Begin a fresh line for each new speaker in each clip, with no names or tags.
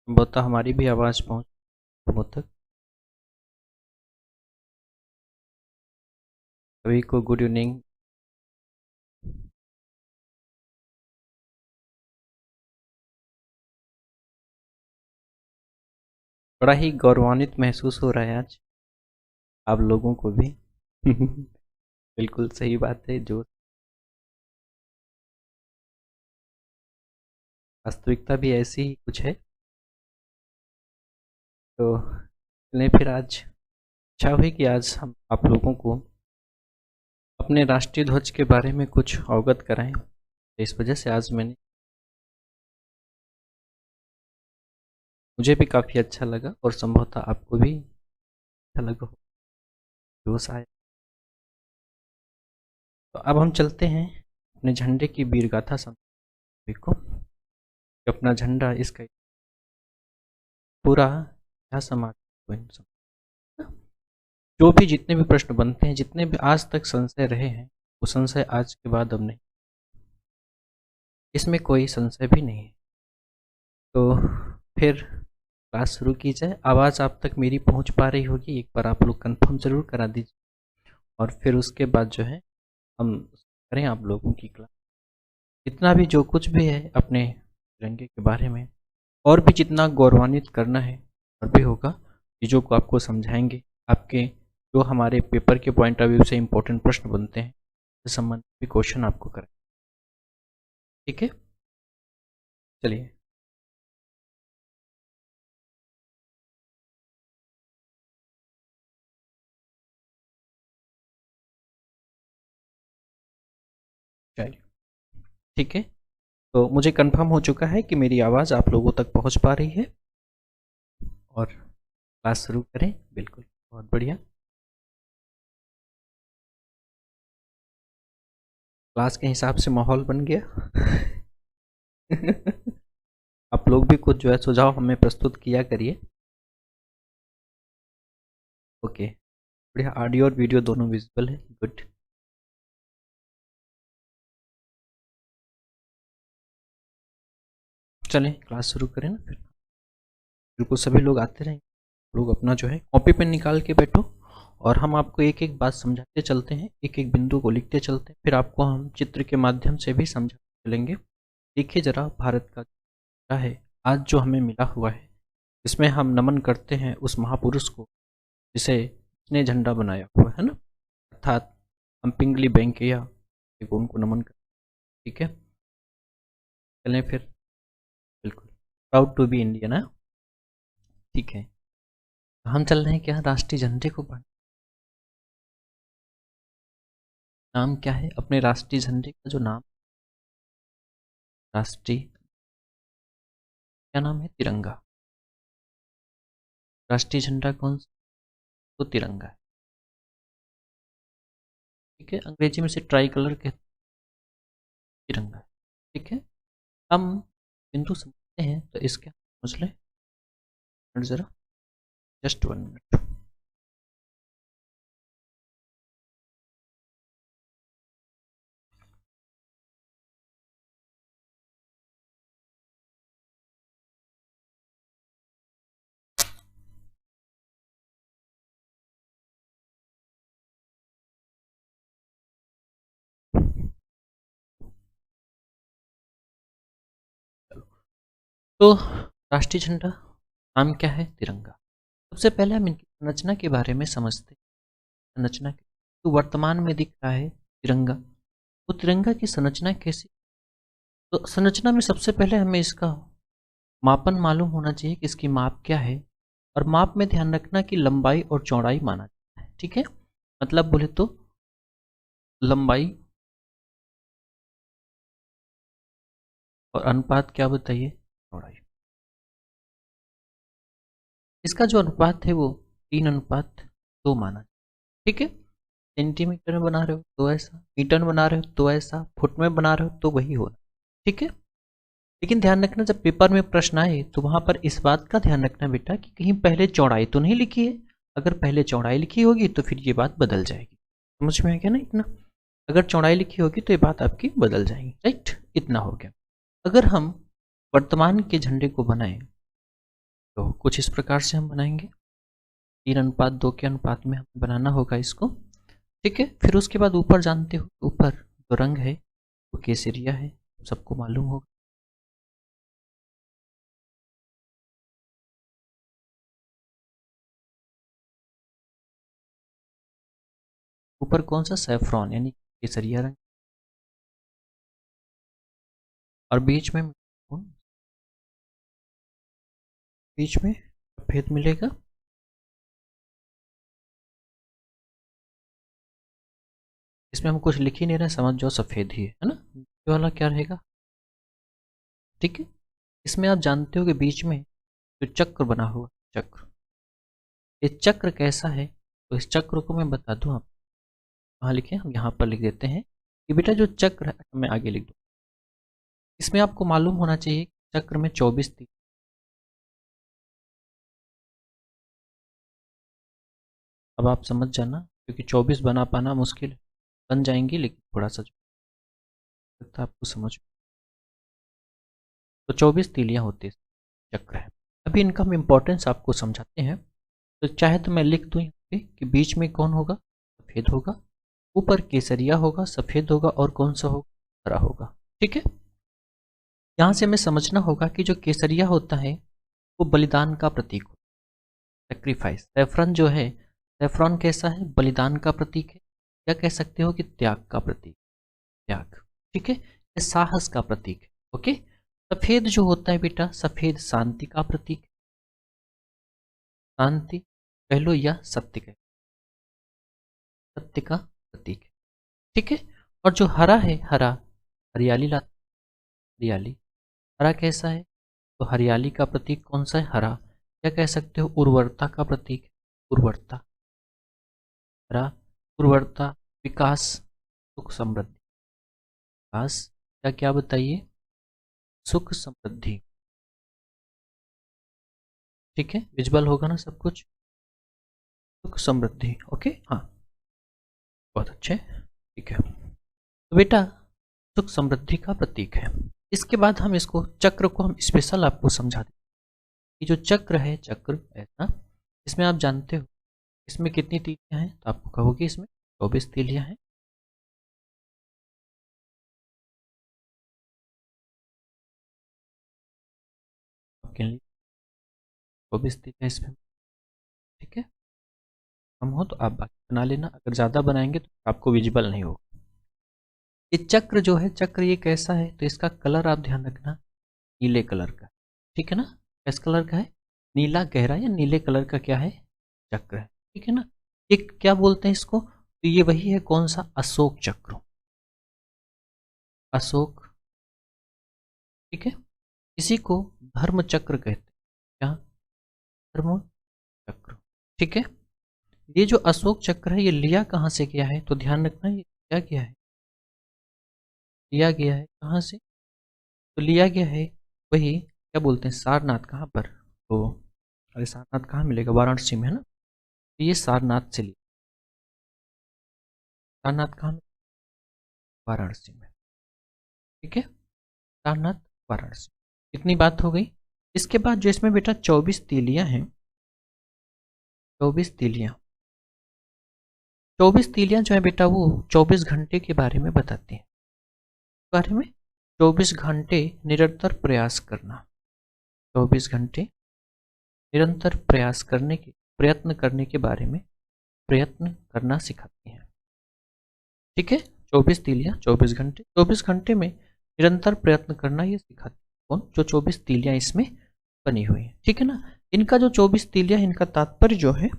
संभवतः हमारी भी आवाज़ पहुँच लोगों तक। सभी को गुड इवनिंग। बड़ा ही गौरवान्वित महसूस हो रहा है आज आप लोगों को भी। बिल्कुल सही बात है। जो वास्तविकता भी ऐसी ही कुछ है। तो चलें फिर, आज इच्छा हुई कि आज हम आप लोगों को अपने राष्ट्रीय ध्वज के बारे में कुछ अवगत कराएं। इस वजह से आज मुझे भी काफ़ी अच्छा लगा और संभवतः आपको भी अच्छा लगा हो, जोश आया। तो अब हम चलते हैं अपने झंडे की वीरगाथा समझने को। कि अपना झंडा इसका पूरा क्या समाज को जो भी जितने भी प्रश्न बनते हैं, जितने भी आज तक संशय रहे हैं, वो संशय आज के बाद अब नहीं, इसमें कोई संशय भी नहीं है। तो फिर क्लास शुरू की जाए। आवाज़ आप तक मेरी पहुंच पा रही होगी, एक बार आप लोग कंफर्म ज़रूर करा दीजिए और फिर उसके बाद जो है हम करें आप लोगों की क्लास। जितना भी जो कुछ भी है अपने तिरंगे के बारे में और भी जितना गौरवान्वित करना है और भी होगा, चीज़ों को आपको समझाएंगे। आपके जो हमारे पेपर के पॉइंट ऑफ व्यू से इम्पोर्टेंट प्रश्न बनते हैं इस संबंधित भी क्वेश्चन आपको करें। ठीक है, चलिए। चलिए ठीक है। तो मुझे कंफर्म हो चुका है कि मेरी आवाज़ आप लोगों तक पहुंच पा रही है और क्लास शुरू करें। बिल्कुल, बहुत बढ़िया। क्लास के हिसाब से माहौल बन गया। आप लोग भी कुछ जो है सुझाव हमें प्रस्तुत किया करिए। ओके, बढ़िया। ऑडियो और वीडियो दोनों विजिबल है, गुड। चलें क्लास शुरू करें ना फिर। बिल्कुल, सभी लोग आते रहें। लोग अपना जो है कॉपी पेन निकाल के बैठो और हम आपको एक एक बात समझाते चलते हैं, एक एक बिंदु को लिखते चलते हैं, फिर आपको हम चित्र के माध्यम से भी समझाते चलेंगे। देखिए जरा, भारत का क्या है आज जो हमें मिला हुआ है, इसमें हम नमन करते हैं उस महापुरुष को जिसने झंडा बनाया हुआ है ना, अर्थात हम पिंगली वेंकैया को उनको नमन करते हैं। ठीक है, चलें फिर। बिल्कुल, प्राउड टू बी इंडियन है। ठीक है, हम चल रहे हैं क्या, राष्ट्रीय झंडे को पढ़। नाम क्या है अपने राष्ट्रीय झंडे का, जो नाम राष्ट्रीय, क्या नाम है, तिरंगा। राष्ट्रीय झंडा कौन सा, तो तिरंगा है। ठीक है, अंग्रेजी में से ट्राई कलर कहते हैं, तिरंगा है। ठीक है, हम बिंदु समझते हैं तो इसके समझ लें जरा, जस्ट 1 मिनट। तो राष्ट्रीय झंडा नाम क्या है, तिरंगा। सबसे पहले हम इनकी संरचना के बारे में समझते हैं। संरचना तो वर्तमान में दिख रहा है तिरंगा, तो तिरंगा की संरचना कैसी। तो संरचना में सबसे पहले हमें इसका मापन मालूम होना चाहिए कि इसकी माप क्या है। और माप में ध्यान रखना कि लंबाई और चौड़ाई माना जाता है। ठीक है, मतलब बोले तो लंबाई और अनुपात क्या बताइए, चौड़ाई। इसका जो अनुपात है वो 3:2 माना। ठीक है, सेंटीमीटर में बना रहे हो तो ऐसा, मीटर में बना रहे हो तो ऐसा, फुट में बना रहे हो तो वही होना। ठीक है, लेकिन ध्यान रखना जब पेपर में प्रश्न आए तो वहां पर इस बात का ध्यान रखना बेटा कि कहीं पहले चौड़ाई तो नहीं लिखी है। अगर पहले चौड़ाई लिखी होगी तो फिर ये बात बदल जाएगी। समझ में आ गया ना इतना। अगर चौड़ाई लिखी होगी तो ये बात आपकी बदल जाएगी। राइट, इतना हो गया। अगर हम वर्तमान के झंडे को बनाएं तो कुछ इस प्रकार से हम बनाएंगे, 3:2 के अनुपात में हमें बनाना होगा इसको। ठीक है, फिर उसके बाद ऊपर जानते हो, ऊपर जो रंग है वो केसरिया है, सबको मालूम होगा। ऊपर कौन सा, सैफ्रॉन यानी केसरिया रंग, और बीच में सफेद मिलेगा। इसमें हम कुछ लिख ही नहीं रहे, समझ जाओ सफेद ही है ना। ये वाला क्या रहेगा, ठीक है। इसमें आप जानते हो कि बीच में जो चक्र बना हुआ, चक्र, ये चक्र कैसा है, तो इस चक्र को मैं बता दूं आप, कहाँ लिखे, हम यहाँ पर लिख देते हैं कि बेटा जो चक्र है, मैं आगे लिख दूँ, इसमें आपको मालूम होना चाहिए चक्र में 24 थी। अब आप समझ जाना, क्योंकि 24 बना पाना मुश्किल है, बन जाएंगी लेकिन थोड़ा सा लगता है आपको समझ। तो 24 तीलियां होती चक्र है। अभी इनका हम इम्पोर्टेंस आपको समझाते हैं। तो चाहे तो मैं लिख दूं यहाँ पे कि बीच में कौन होगा, सफेद होगा, ऊपर केसरिया होगा, सफेद होगा, और कौन सा होगा, हरा होगा। ठीक है, यहाँ से हमें समझना होगा कि जो केसरिया होता है वो बलिदान का प्रतीक होता है, सेक्रीफाइस। सैफरन जो है, सैफरन कैसा है, बलिदान का प्रतीक है, या कह सकते हो कि त्याग का प्रतीक, त्याग। ठीक है, ये साहस का प्रतीक है। ओके, सफेद जो होता है बेटा, सफेद शांति का प्रतीक, शांति कह लो या सत्य का, सत्य का प्रतीक है। ठीक है, और जो हरा है, हरा हरियाली ला, हरियाली, हरा कैसा है, तो हरियाली का प्रतीक कौन सा है, हरा, क्या कह सकते हो, उर्वरता का प्रतीक है, उर्वरता, हरा, उर्वरता, विकास, सुख समृद्धि, विकास, क्या क्या बताइए, सुख समृद्धि। ठीक है, विजुअल होगा ना सब कुछ, सुख समृद्धि। ओके, हाँ, बहुत अच्छे, ठीक है। तो बेटा सुख समृद्धि का प्रतीक है। इसके बाद हम इसको, चक्र को हम स्पेशल आपको समझा दें कि जो चक्र है, चक्र ऐसा, इसमें आप जानते हो इसमें कितनी तीलियां हैं, तो आपको कहोगे इसमें 24 तीलियां हैं। आपके लिए 24 तीलियां इसमें, ठीक है। कम हो तो आप बाकी बना लेना, अगर ज़्यादा बनाएंगे तो आपको विजिबल नहीं होगा। ये चक्र जो है, चक्र ये कैसा है, तो इसका कलर आप ध्यान रखना, नीले कलर का, ठीक है ना। किस कलर का है, नीला गहरा या नीले कलर का क्या है, चक्र है, ठीक है ना। एक क्या बोलते हैं इसको, तो ये वही है, कौन सा, अशोक चक्र, अशोक, ठीक है। इसी को धर्म चक्र कहते हैं, क्या, धर्म चक्र, ठीक है। ये जो अशोक चक्र है, ये लिया कहाँ से गया है, तो ध्यान रखना, ये क्या गया है, लिया गया है कहाँ से, तो लिया गया है वही, क्या बोलते हैं, सारनाथ, कहाँ पर, तो अरे सारनाथ कहाँ मिलेगा, वाराणसी में है ना, तो ये सारनाथ से लिया, सारनाथ कहाँ में, वाराणसी में, ठीक है, सारनाथ वाराणसी। इतनी बात हो गई। इसके बाद जो इसमें बेटा 24 तीलियां हैं, 24 तीलियां, 24 तीलियां जो है बेटा, वो 24 घंटे के बारे में बताती हैं, बारे में 24 घंटे निरंतर प्रयास करना, 24 घंटे निरंतर प्रयास करने के, प्रयत्न करने के बारे में, प्रयत्न करना सिखाती हैं। ठीक है, 24 तीलियां 24 घंटे, 24 घंटे में निरंतर प्रयत्न करना ये सिखाती है। कौन, जो 24 तीलियां इसमें बनी हुई है, ठीक है ना। इनका जो 24 तीलियां, इनका तात्पर्य जो है,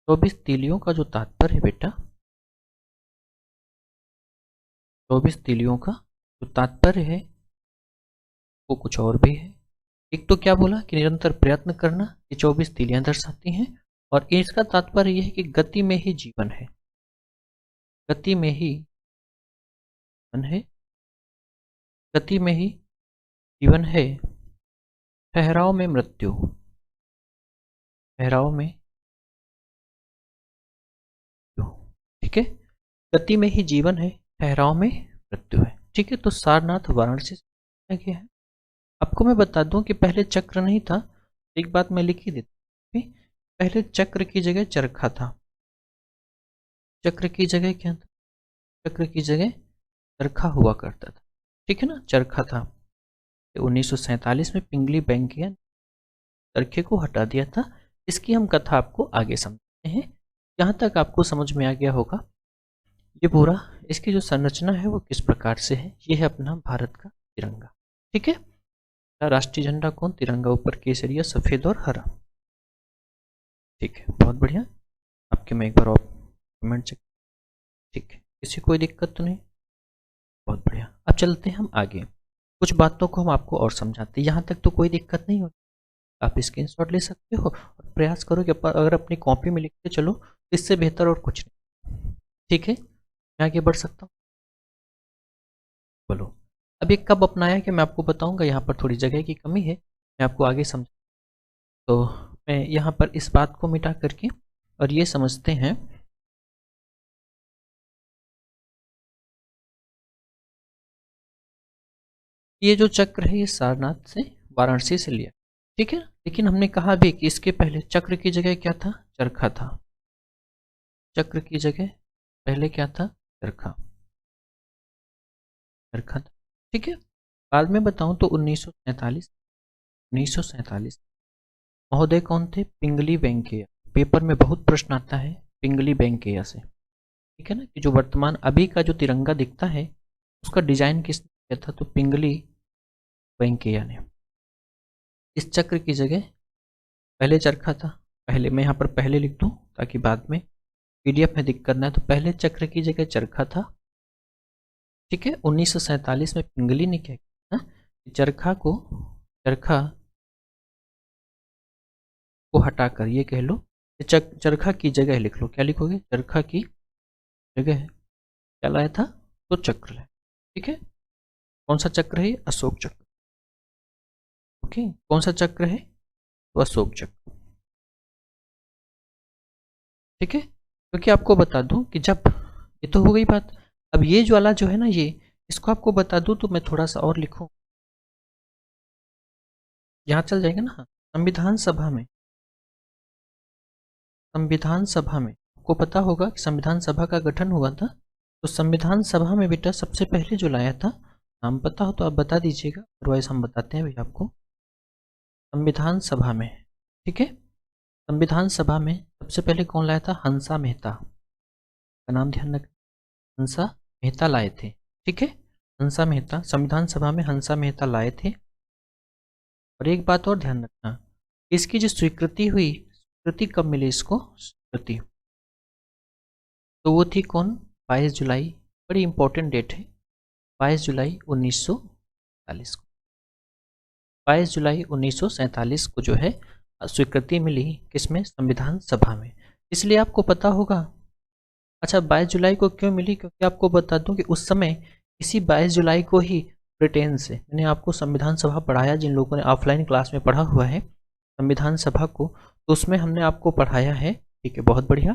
24 तीलियों का जो तात्पर्य है बेटा, 24 तीलियों का जो तात्पर्य है वो कुछ और भी है। एक तो क्या बोला कि निरंतर प्रयत्न करना, ये 24 तीलियां दर्शाती हैं, और इसका तात्पर्य यह है कि गति में ही जीवन है, गति में ही जीवन है, गति में ही जीवन है, ठहराव में मृत्यु, ठहराव में, ठीक है, गति में ही जीवन है, ठहराव में मृत्यु है। ठीक है, तो सारनाथ वाराणसी से गया है। आपको मैं बता दूं कि पहले चक्र नहीं था, एक बात मैं लिख ही देता हूँ, पहले चक्र की जगह चरखा था। चक्र की जगह क्या था? चक्र की जगह चरखा हुआ करता था, ठीक है ना, चरखा था। 1947 में पिंगली वेंकैया चरखे को हटा दिया था। इसकी हम कथा आपको आगे समझते हैं। यहाँ तक आपको समझ में आ गया होगा ये पूरा, इसकी जो संरचना है वो किस प्रकार से है। ये है अपना भारत का तिरंगा, ठीक है। राष्ट्रीय झंडा कौन? तिरंगा, ऊपर केसरिया, सफेद और हरा, ठीक है, बहुत बढ़िया। आपके मैं एक बार और कमेंट चेक, ठीक है, किसी कोई दिक्कत तो नहीं, बहुत बढ़िया। अब चलते हैं हम आगे, कुछ बातों को हम आपको और समझाते हैं। यहाँ तक तो कोई दिक्कत नहीं होती, आप स्क्रीनशॉट ले सकते हो और प्रयास करो कि अगर अपनी कॉपी में लिखते चलो, इससे बेहतर और कुछ नहीं, ठीक है। मैं आगे बढ़ सकता हूँ, बोलो। अब ये कब अपनाया कि मैं आपको बताऊंगा, यहाँ पर थोड़ी जगह की कमी है, मैं आपको आगे समझ, तो मैं यहाँ पर इस बात को मिटा करके और ये समझते हैं, ये जो चक्र है ये सारनाथ से, वाराणसी से लिया, ठीक है। लेकिन हमने कहा भी कि इसके पहले चक्र की जगह क्या था? चरखा था। चक्र की जगह पहले क्या था? चरखा, चरखा था, ठीक है। बाद में बताऊं तो 1947 महोदय कौन थे? पिंगली वेंकैया। पेपर में बहुत प्रश्न आता है पिंगली वेंकैया से, ठीक है ना, कि जो वर्तमान अभी का जो तिरंगा दिखता है उसका डिजाइन किसने किया था? तो पिंगली वेंकैया ने। इस चक्र की जगह पहले चरखा था, पहले मैं यहाँ पर पहले लिख दूँ ताकि बाद में पीडीएफ में दिक्कत ना है, तो पहले चक्र की जगह चरखा था, ठीक है। 1947 में पिंगली ने क्या किया? चरखा को हटाकर ये कह लो, चरखा की जगह लिख लो, क्या लिखोगे? चरखा की जगह क्या लाया था? तो चक्र लाया, ठीक है। कौन सा चक्र है? अशोक चक्र, ओके। कौन सा चक्र है? तो अशोक चक्र, ठीक है। क्योंकि आपको बता दूं कि जब, ये तो हो गई बात, अब ये ज्वाला जो है ना, ये इसको आपको बता दूं तो मैं थोड़ा सा और लिखूं, यहाँ चल जाएगा ना। संविधान सभा में आपको पता होगा कि संविधान सभा का गठन हुआ था, तो संविधान सभा में बेटा सबसे पहले जो लाया था, नाम पता हो तो आप बता दीजिएगा, अदरवाइज हम बताते हैं भैया आपको। संविधान सभा में, ठीक है, संविधान सभा में सबसे पहले कौन लाया था? हंसा मेहता का नाम ध्यान रख, हंसा मेहता लाए थे, ठीक है। हंसा मेहता, संविधान सभा में हंसा मेहता लाए थे। और एक बात और ध्यान रखना, इसकी जो स्वीकृति हुई, स्वीकृति कब मिली इसको? स्वीकृति तो वो थी कौन? 22 जुलाई, बड़ी इंपॉर्टेंट डेट है, 22 जुलाई 1947 को, 22 जुलाई 1947 को जो है स्वीकृति मिली, किसमें? संविधान सभा में। इसलिए आपको पता होगा, अच्छा 22 जुलाई को क्यों मिली? क्योंकि आपको बता दूं कि उस समय इसी 22 जुलाई को ही ब्रिटेन से, मैंने आपको संविधान सभा पढ़ाया, जिन लोगों ने ऑफलाइन क्लास में पढ़ा हुआ है संविधान सभा को, तो उसमें हमने आपको पढ़ाया है, ठीक है, बहुत बढ़िया।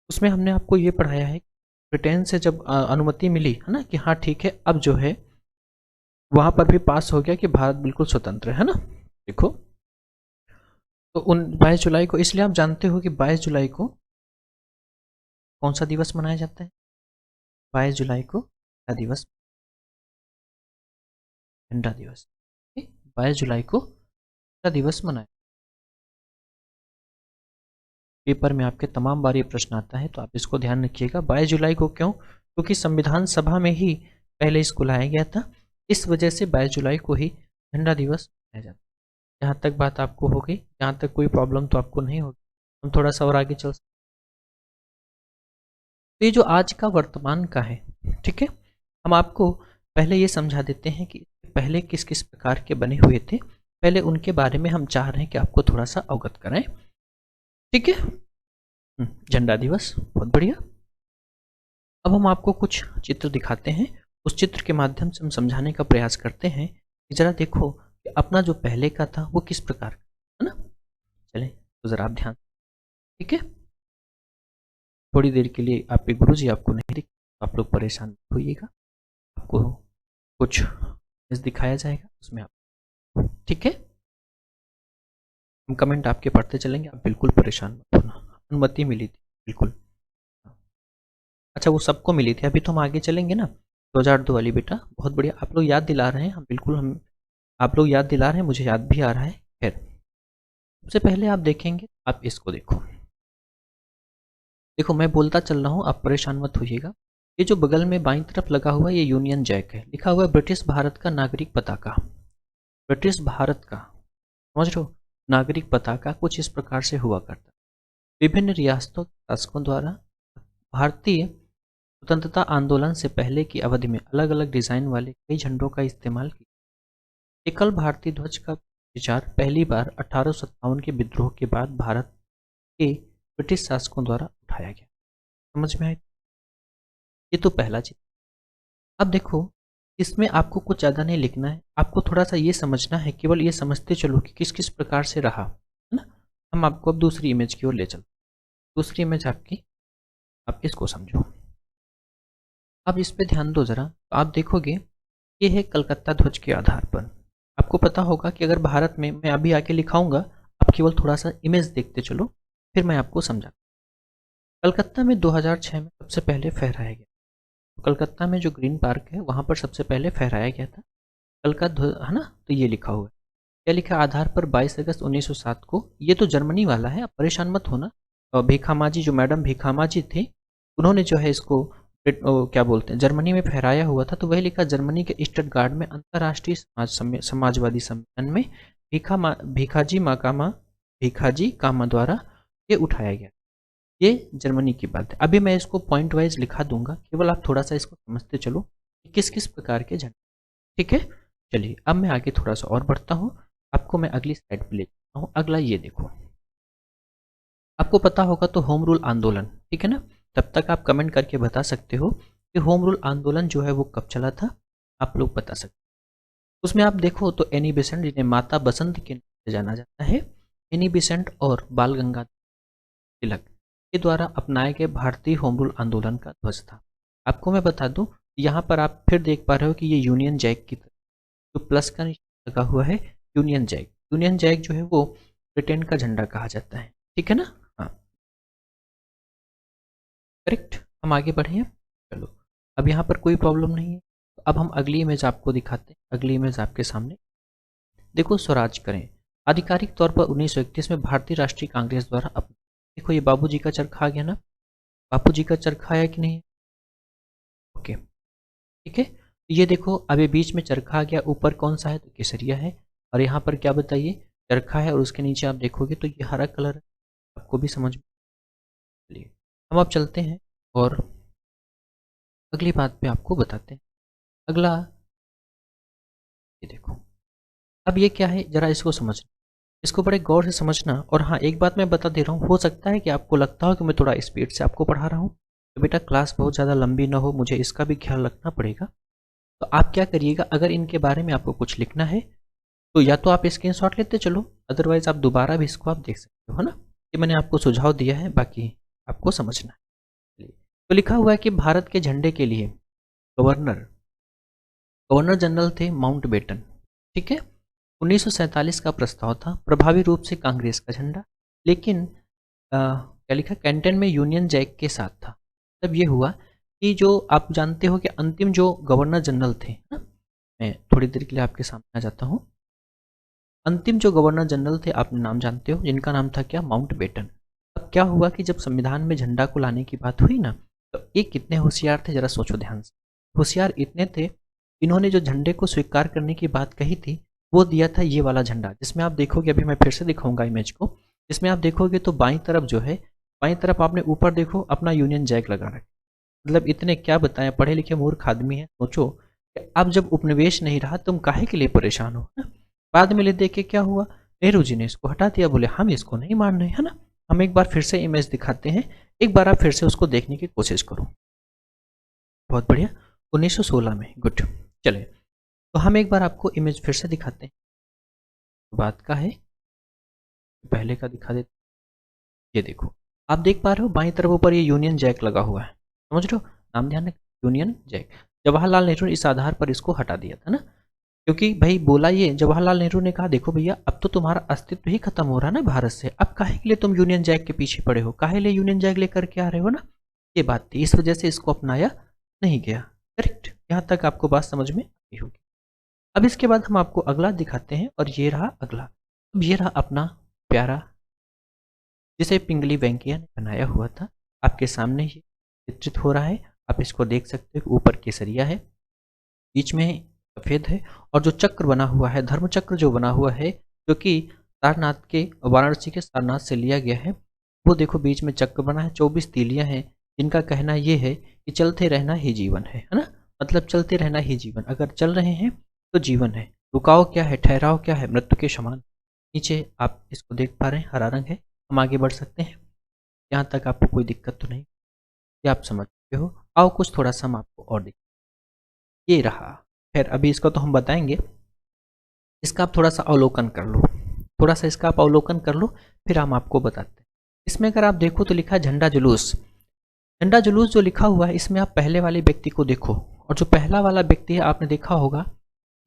उसमें हमने आपको ये पढ़ाया है, ब्रिटेन से जब अनुमति मिली है ना, कि हाँ ठीक है, अब जो है वहां पर भी पास हो गया कि भारत बिल्कुल स्वतंत्र है ना। देखो, तो उन 22 जुलाई को, इसलिए आप जानते हो कि 22 जुलाई को कौन सा दिवस मनाया जाता है? 22 जुलाई को क्या दिवस? झंडा दिवस, 22 जुलाई को झंडा दिवस मनाया। पेपर में आपके तमाम बार ये प्रश्न आता है, तो आप इसको ध्यान रखिएगा। 22 जुलाई को क्यों? क्योंकि संविधान सभा में ही पहले इसको लाया गया था, इस वजह से 22 जुलाई को ही झंडा दिवस मनाया जाता है। यहाँ तक बात आपको हो गई, यहाँ तक कोई प्रॉब्लम तो आपको नहीं होगी। हम थोड़ा सा और आगे चल सकते। तो ये जो आज का वर्तमान का है, ठीक है, हम आपको पहले ये समझा देते हैं कि पहले किस किस प्रकार के बने हुए थे, पहले उनके बारे में हम चाह रहे हैं कि आपको थोड़ा सा अवगत कराएं, ठीक है। झंडा दिवस, बहुत बढ़िया। अब हम आपको कुछ चित्र दिखाते हैं, उस चित्र के माध्यम से हम समझाने का प्रयास करते हैं कि जरा देखो कि अपना जो पहले का था वो किस प्रकार का है ना। चलें तो जरा आप ध्यान, ठीक है। थोड़ी देर के लिए आपके गुरुजी आपको नहीं दिख, आप लोग परेशान होइएगा, आपको कुछ दिखाया जाएगा उसमें आप, ठीक है। हम कमेंट आपके पढ़ते चलेंगे, आप बिल्कुल परेशान मत होना। अनुमति मिली थी बिल्कुल। अच्छा वो सबको मिली थी। अभी तो हम आगे चलेंगे ना, 2002 वाली बेटा, बहुत बढ़िया, आप लोग याद दिला रहे हैं। हम बिल्कुल, हम आप लोग याद दिला रहे हैं, मुझे याद भी आ रहा है। खैर सबसे पहले आप देखेंगे, आप इसको देखो, देखो मैं बोलता चल रहा हूँ, आप परेशान मत होइएगा। ये जो बगल में बाईं तरफ लगा हुआ है, ये यूनियन जैक है, लिखा हुआ है ब्रिटिश भारत का नागरिक पताका। ब्रिटिश भारत का, समझ रहे हो, नागरिक पताका कुछ इस प्रकार से हुआ करता। विभिन्न रियासतों के शासकों द्वारा भारतीय स्वतंत्रता आंदोलन से पहले की अवधि में अलग अलग डिजाइन वाले कई झंडों का इस्तेमाल किया। एकल भारतीय ध्वज का विचार पहली बार 1857 के विद्रोह के बाद भारत के ब्रिटिश शासकों द्वारा उठाया गया। समझ में आए? ये तो पहला चीज। अब देखो, इसमें आपको कुछ ज़्यादा नहीं लिखना है, आपको थोड़ा सा ये समझना है, केवल ये समझते चलो कि किस किस प्रकार से रहा है ना। हम आपको अब दूसरी इमेज की ओर ले चलते। दूसरी इमेज आपकी, आप इसको समझो। अब इस पे ध्यान दो जरा, तो आप देखोगे ये है कलकत्ता ध्वज के आधार पर। आपको पता होगा कि अगर भारत में, मैं अभी आके लिखाऊंगा, आप केवल थोड़ा सा इमेज देखते चलो, फिर मैं आपको समझा। कलकत्ता में 2006 में सबसे पहले फहराया गया। तो कलकत्ता में जो ग्रीन पार्क है वहाँ पर सबसे पहले फहराया गया था कलकत्ता ध्वज, है ना। तो ये लिखा हुआ है, क्या लिखा आधार पर 22 अगस्त 1907 को। ये तो जर्मनी वाला है, आप परेशान मत होना। और भीखामाजी, जो मैडम भीखामाजी थे, उन्होंने जो है इसको क्या बोलते हैं, जर्मनी में फहराया हुआ था। तो वही लिखा, जर्मनी के स्टटगार्ड में अंतर्राष्ट्रीय समाजवादी सम्मेलन में भिखाजी कामा द्वारा ये उठाया गया। ये जर्मनी की बात है। अभी मैं इसको पॉइंट वाइज लिखा दूंगा, केवल आप थोड़ा सा इसको समझते चलो कि किस किस प्रकार के झंडे। ठीक है, चलिए अब मैं आगे थोड़ा सा और बढ़ता हूँ, आपको मैं अगली स्लाइड पे ले जाता हूँ। अगला ये देखो, आपको पता होगा तो होम रूल आंदोलन, ठीक है ना। तब तक आप कमेंट करके बता सकते हो कि होम रूल आंदोलन जो है वो कब चला था, आप लोग बता सकते। उसमें आप देखो तो एनी बेसेंट, जिन्हें माता बसंत के नाम से जाना जाता है, एनी बेसेंट और बाल गंगाधर तिलक के द्वारा अपनाए गए भारतीय होम रूल आंदोलन का ध्वज था। आपको मैं बता दूं, यहाँ पर आप फिर देख पा रहे हो कि ये यूनियन जैक की तरह जो प्लस का निशान लगा हुआ है, यूनियन जैक। यूनियन जैक जो है वो ब्रिटेन का झंडा कहा जाता है, ठीक है ना। हाँ करेक्ट, हम आगे बढ़े हैं। चलो अब यहाँ पर कोई प्रॉब्लम नहीं है। तो अब हम अगली इमेज आपको दिखाते हैं। अगली इमेज आपके सामने देखो, स्वराज करें। आधिकारिक तौर पर 1931 में भारतीय राष्ट्रीय कांग्रेस द्वारा देखो, ये बाबूजी का चरखा आ गया ना, बापूजी का चरखा आया कि नहीं। ओके ठीक है, ये देखो अभी बीच में चरखा आ गया, ऊपर कौन सा है तो केसरिया है, और यहाँ पर क्या बताइए, चरखा है, और उसके नीचे आप देखोगे तो ये हरा कलर है। आपको भी समझ में। चलिए हम अब चलते हैं और अगली बात पे आपको बताते हैं। अगला ये देखो, अब ये क्या है, जरा इसको समझना, इसको बड़े गौर से समझना। और हाँ एक बात मैं बता दे रहा हूँ, हो सकता है कि आपको लगता हो कि मैं थोड़ा स्पीड से आपको पढ़ा रहा हूँ, तो बेटा क्लास बहुत ज़्यादा लंबी ना हो, मुझे इसका भी ख्याल रखना पड़ेगा। तो आप क्या करिएगा, अगर इनके बारे में आपको कुछ लिखना है तो या तो आप स्क्रीनशॉट लेते चलो, अदरवाइज आप दोबारा भी इसको आप देख सकते हो ना। ये मैंने आपको सुझाव दिया है, बाकी आपको समझना है। तो लिखा हुआ है कि भारत के झंडे के लिए गवर्नर गवर्नर जनरल थे माउंटबेटन, ठीक है। 1947 का प्रस्ताव था, प्रभावी रूप से कांग्रेस का झंडा, लेकिन क्या लिखा, कैंटन में यूनियन जैक के साथ था। तब ये हुआ कि जो आप जानते हो कि अंतिम जो गवर्नर जनरल थे ना, मैं थोड़ी देर के लिए आपके सामने आ जाता हूँ। अंतिम जो गवर्नर जनरल थे आप नाम जानते हो, जिनका नाम था क्या, माउंटबेटन। अब क्या हुआ कि जब संविधान में झंडा को लाने की बात हुई ना, तो ये कितने होशियार थे, जरा सोचो ध्यान से। होशियार इतने थे, इन्होंने जो झंडे को स्वीकार करने की बात कही थी, वो दिया था ये वाला झंडा, जिसमें आप देखोगे, अभी मैं फिर से दिखाऊंगा इमेज को, जिसमें आप देखोगे तो बाईं तरफ जो है, बाईं तरफ आपने ऊपर देखो अपना यूनियन जैक लगा रखा। मतलब इतने क्या बताएं, पढ़े लिखे मूर्ख आदमी है। सोचो कि अब जब उपनिवेश नहीं रहा, तुम काहे के लिए परेशान हो ना। बाद में ले देख के क्या हुआ, नेहरू जी ने इसको हटा दिया, बोले हम इसको नहीं मान रहे, है ना। हम एक बार फिर से इमेज दिखाते हैं, एक बार आप फिर से उसको देखने की कोशिश करो। बहुत बढ़िया, 1916 में, गुड। चले तो हम एक बार आपको इमेज फिर से दिखाते हैं। बात का है, पहले का दिखा देते। ये देखो, आप देख पा रहे हो बाईं तरफ ऊपर ये यूनियन जैक लगा हुआ है, समझ रहे हो, नाम ध्यान रख, यूनियन जैक। जवाहरलाल नेहरू ने इस आधार पर इसको हटा दिया था ना। क्योंकि भाई बोला ये जवाहरलाल नेहरू ने कहा, देखो भैया अब तो तुम्हारा अस्तित्व ही खत्म हो रहा है ना भारत से, अब काहे के लिए तुम यूनियन जैक के पीछे पड़े हो, काहे लिए यूनियन जैक लेकर के आ रहे हो ना, ये बात थी, इस वजह से इसको अपनाया नहीं गया। करेक्ट, यहाँ तक आपको बात समझ में आई होगी। अब इसके बाद हम आपको अगला दिखाते हैं, और ये रहा अगला। अब ये रहा अपना प्यारा, जिसे पिंगली वेंकैया ने बनाया हुआ था, आपके सामने ही चित्रित हो रहा है। आप इसको देख सकते हो, ऊपर केसरिया है, बीच में सफेद है, और जो चक्र बना हुआ है, धर्म चक्र जो बना हुआ है, जो कि सारनाथ के, वाराणसी के सारनाथ से लिया गया है, वो देखो बीच में चक्र बना है, 24 तीलियां हैं, जिनका कहना ये है कि चलते रहना ही जीवन है ना, मतलब चलते रहना ही जीवन, अगर चल रहे हैं तो जीवन है, रुकाव क्या है, ठहराव क्या है, मृत्यु के समान। नीचे आप इसको देख पा रहे हैं, हरा रंग है। हम आगे बढ़ सकते हैं, यहाँ तक आपको कोई दिक्कत तो नहीं, ये आप समझ चुके हो। आओ कुछ थोड़ा सा हम आपको और दिख, ये रहा। खैर अभी इसको तो हम बताएंगे, इसका आप थोड़ा सा अवलोकन कर लो, थोड़ा सा इसका आप अवलोकन कर लो, फिर हम आपको बताते हैं। इसमें अगर आप देखो तो लिखा है झंडा जुलूस। झंडा जुलूस जो लिखा हुआ है, इसमें आप पहले वाले व्यक्ति को देखो, और जो पहला वाला व्यक्ति है आपने देखा होगा,